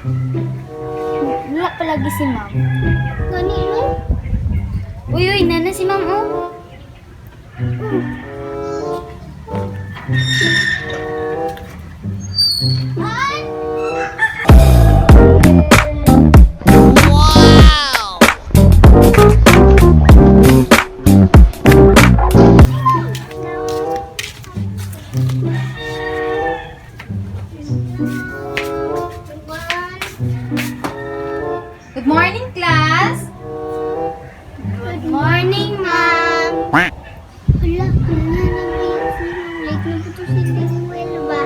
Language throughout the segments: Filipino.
Wala palagi si ma'am. Gani no? Uy, uy, nana si ma'am oh. Good morning, class! Good morning, ma'am. Wala, wala na si ma'am. Late na po to si Limuel ba?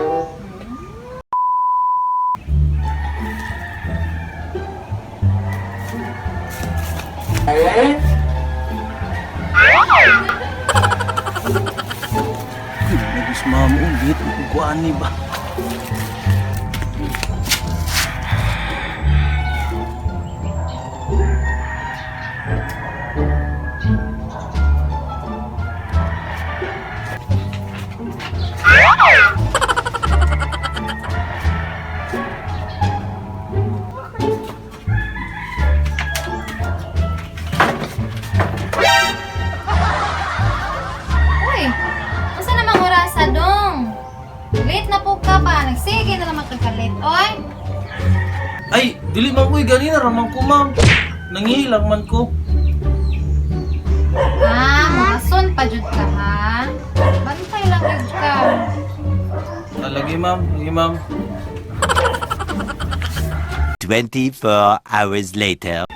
Bagus ma'am, ulit. Kukuhaan ni ba? Uy, asa namang orasa dong? Late na po ka ba? Nagsige na naman kagalit, oy! Ay, dili man ko'y ganina ramang ko ma'am. Nangihilang man ko. Mason pa jud ka, ha? Bantay lang jud ka. Lagi ma'am, lagi ma'am. 24 hours later.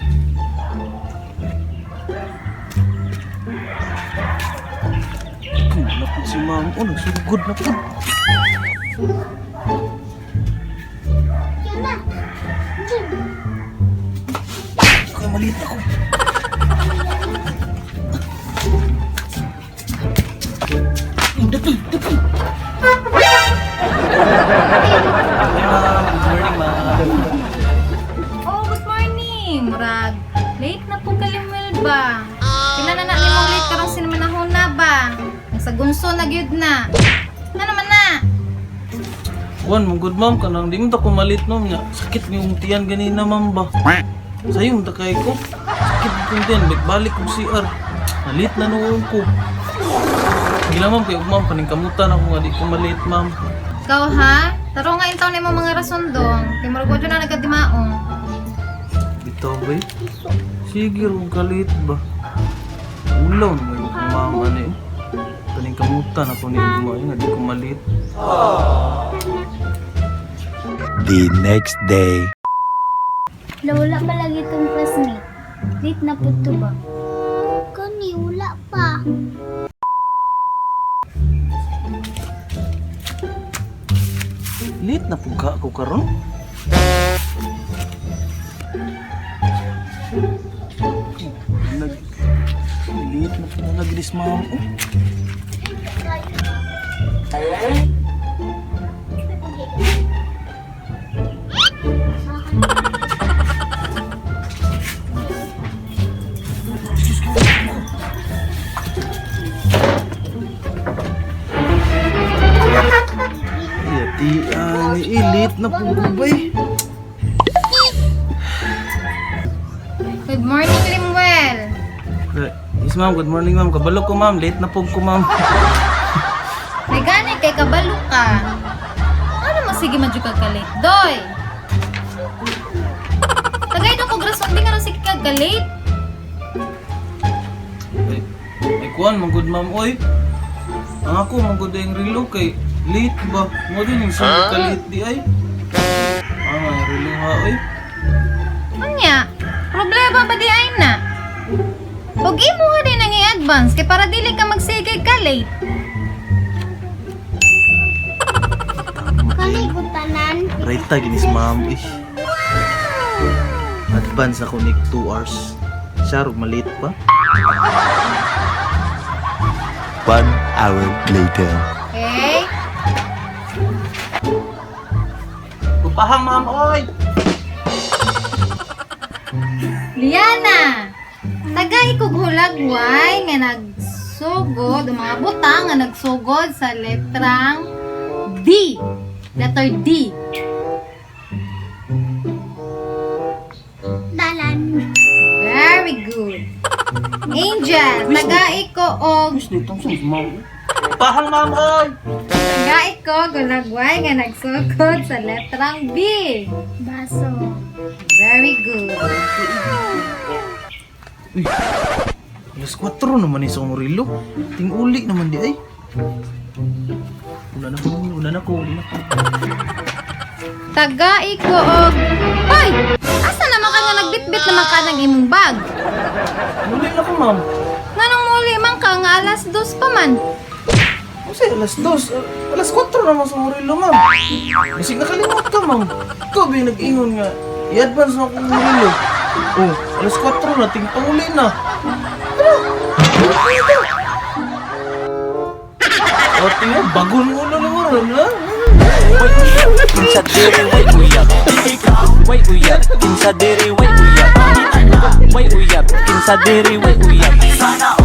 Napod si ma'am. Oh, nagsugod na po. Yan na. Kaya maliit ako. Dapat. Hi ma'am, good morning ma'am. Oh, good morning, Murag. Late na po kalimwel ba? Kailan na ni mong late karong sinamanahon na ba? Nasa gunso na gyud na. Ano naman na? Kuan, good ma'am, kanang di mo ta kumalit ma'am nga. Sakit yung tiyan ganina ma'am ba? Sayong takay ko. Sakit yung tiyan, balik ko CR. Nalit na noon ko. Gila ma'am, kayo ma'am, paningkamutan ako nga di ko malit ma'am. Ikaw ha? Taro nga intaw ni mo mga rason dong. Kay murag wadyo na nagkadimaong. Bitaw ba eh? Sige ron kalit ba? Ulaw na yung mama ni. Paningkamutan ako ni mo nga di ko malit. The next day. Wala palagi itong classmate. Late na po to ba? Gani, wala pa. Lit na po ka ako karon? Lit na po nagris ma'am. Ni ilit na po ba eh? Good morning, Limwell. Yes ma'am, good morning ma'am. Kabalo ko ma'am, late na po ko ma'am. May gani kay kabalo ka. Ano mo sige madyo kag late, doy? Tagay do ko rason di nga ron sige kag late. Ay kuan, magod ma'am, oy. Ang ako, magod yung relo kay late ba? Mo din yung sunod ka late di ay. Relo ha, oy. Anya, problema ba di ay na? Ug imo ha din ang i-advance kay para dili ka magsigig ka late. Kaligutanan. Right tag ginis ma'am, eh. Advance ako ni 2 hours. Siya, malit pa. 1 hour later. Okay? Pupahang ma'am, oy! Liana, tagay kog hulagway nga nagsugod, o mga butang nga nagsugod sa letrang D. Letter D. Angel, tagai ko og Miss dito sa ma'am. Pahang ma'am oy. tagai ko gulagway nga nagsukod sa letrang B. Baso. Very good. Uy. Alas 4 naman ni sa Murilo. Ting-uli naman di ay. Una na ko. Tagai ko og Hoy! Asa naman ka nga nagbitbit naman ka ng imong bag? Uli na ko ma'am. Nganong muli man ka nga alas 2 pa man? Kasi alas 2. Alas 4 naman sa Murilo ma'am. Kasi nakalimot ka ma'am. Ikaw ba yung nag-ingon nga. I-advance na akong Murilo. Oh, alas 4 na. Ting-panguli na. O, tingnan. Bagong ulo na mo rin ha. Kinsa diri way uyab, way uyab. Kinsa diri way uyab, way uyab. Kinsa diri way uyab.